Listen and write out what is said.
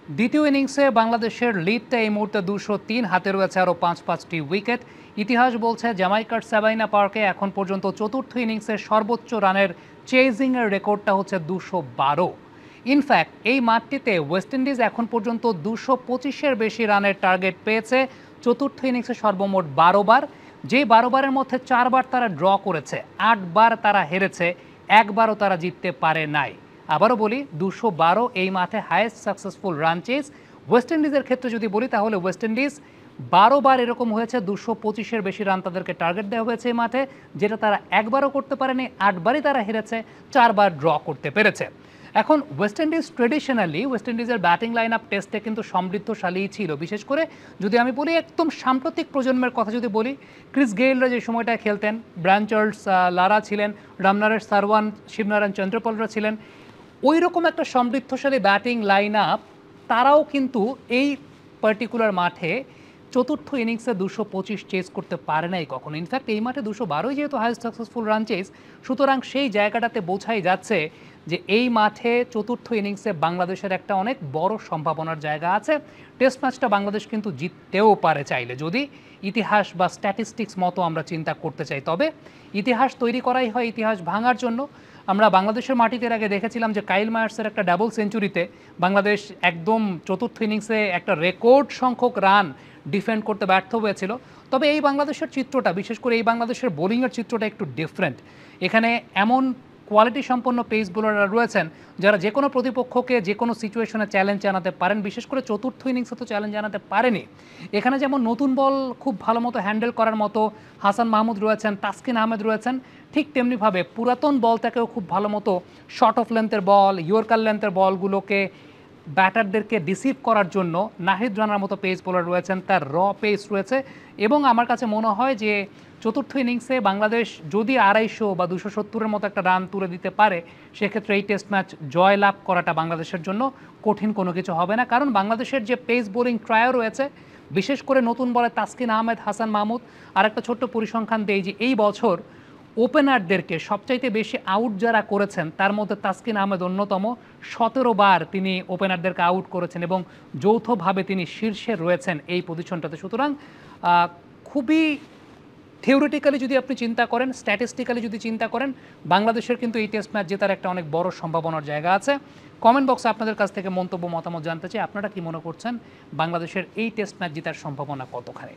দ্বিতীয় ইনিংসে বাংলাদেশের লিডটা এই মুহূর্তে 203, হাতে রয়েছে আরও পাঁচটি উইকেট। ইতিহাস বলছে জ্যামাইকার সাবাইনা পার্কে এখন পর্যন্ত চতুর্থ ইনিংসে সর্বোচ্চ রানের চেজিংয়ের রেকর্ডটা হচ্ছে 212। ইনফ্যাক্ট এই মাঠটিতে ওয়েস্ট ইন্ডিজ এখন পর্যন্ত 225-এর বেশি রানের টার্গেট পেয়েছে চতুর্থ ইনিংসে সর্বমোট 12 বার। যে 12 বারের মধ্যে 4 বার তারা ড্র করেছে, 8 বার তারা হেরেছে, একবারও তারা জিততে পারে নাই। আবারও বলি, 212 এই মাঠে highest successful run chase. West ইন্ডিজের ক্ষেত্রে যদি বলি তাহলে ওয়েস্ট ইন্ডিজ 12 বার এরকম হয়েছে 225-এর বেশি রান তাদেরকে টার্গেট দেওয়া হয়েছে এই মাঠে, যেটা তারা একবারও করতে পারেনি, 8 বারই তারা হেরেছে, 4 বার ড্র করতে পেরেছে। এখন ওয়েস্ট ইন্ডিজ ট্রেডিশনালি ওয়েস্ট ইন্ডিজের ব্যাটিং লাইন আপ টেস্টে কিন্তু সমৃদ্ধশালীই ছিল। বিশেষ করে যদি আমি বলি একদম সাম্প্রতিক প্রজন্মের কথা যদি বলি, ক্রিস গেইলরা যে সময়টায় খেলতেন, ব্রায়ান চার্লস লারা ছিলেন, রামনারেশ সারওয়ান, শিবনারায়ণ চন্দ্রপলরা ছিলেন, ওই রকম একটা সমৃদ্ধশালী ব্যাটিং লাইন আপ তারাও কিন্তু এই পার্টিকুলার মাঠে চতুর্থ ইনিংসে 225 চেজ করতে পারে নাই কখনো। ইনফ্যাক্ট এই মাঠে 212 যেহেতু হাইয়েস্ট সাকসেসফুল রান চেজ, সুতরাং সেই জায়গাটাতে বোঝাই যাচ্ছে যে এই মাঠে চতুর্থ ইনিংসে বাংলাদেশের একটা অনেক বড় সম্ভাবনার জায়গা আছে। টেস্ট ম্যাচটা বাংলাদেশ কিন্তু জিততেও পারে চাইলে, যদি ইতিহাস বা স্ট্যাটিস্টিক্স মতো আমরা চিন্তা করতে চাই। তবে ইতিহাস তৈরি করাই হয় ইতিহাস ভাঙার জন্য। আমরা বাংলাদেশের মাটিতে আগে দেখেছিলাম যে কাইল মায়ার্সের একটা ডাবল সেঞ্চুরিতে বাংলাদেশ একদম চতুর্থ ইনিংসে একটা রেকর্ড সংখ্যক রান ডিফেন্ড করতে ব্যর্থ হয়েছিল। তবে এই বাংলাদেশের চিত্রটা, বিশেষ করে এই বাংলাদেশের বোলিংয়ের চিত্রটা একটু ডিফারেন্ট। এখানে এমন কোয়ালিটি সম্পন্ন পেস বোলাররা রয়েছেন যারা যে কোনো প্রতিপক্ষকে যে কোনো সিচুয়েশনে চ্যালেঞ্জ জানাতে পারেন। বিশেষ করে চতুর্থ ইনিংসে তো চ্যালেঞ্জ জানাতে পারেনি। এখানে যেমন নতুন বল খুব ভালো মতো হ্যান্ডেল করার মতো হাসান মাহমুদ রয়েছেন, তাসকিন আহমেদ রয়েছেন, ঠিক তেমনিভাবে পুরাতন বলটাকেও খুব ভালো মতো শর্ট অফ লেন্থের বল, ইয়র্কার লেন্থের বলগুলোকে ব্যাটারদেরকে ডিসিভ করার জন্য নাহিদ রানার মতো পেস বোলার রয়েছেন, তার র পেস রয়েছে। এবং আমার কাছে মনে হয় যে চতুর্থ ইনিংসে বাংলাদেশ যদি 250 বা 270-এর মতো একটা রান তুলে দিতে পারে, সেক্ষেত্রে এই টেস্ট ম্যাচ জয় লাভ করাটা বাংলাদেশের জন্য কঠিন কোনো কিছু হবে না। কারণ বাংলাদেশের যে পেস বোলিং ট্রায়ও রয়েছে, বিশেষ করে নতুন বলে তাসকিন আহমেদ, হাসান মাহমুদ। আর একটা ছোট্ট পরিসংখ্যান দেই যে এই বছর ওপেনারদেরকে সবচাইতে বেশি আউট যারা করেছেন তার মধ্যে তাসকিন আহমেদ অন্যতম। 17 বার তিনি ওপেনারদেরকে আউট করেছেন এবং যৌথভাবে তিনি শীর্ষে রয়েছেন এই পজিশনটাতে। সুতরাং খুবই থিওরিটিক্যালি যদি আপনি চিন্তা করেন, স্ট্যাটিস্টিক্যালি যদি চিন্তা করেন, বাংলাদেশের কিন্তু এই টেস্ট ম্যাচ জেতার একটা অনেক বড় সম্ভাবনার জায়গা আছে। কমেন্ট বক্সে আপনাদের কাছ থেকে মন্তব্য, মতামত জানতে চাই। আপনারা কি মনে করছেন বাংলাদেশের এই টেস্ট ম্যাচ জেতার সম্ভাবনা কতখানি?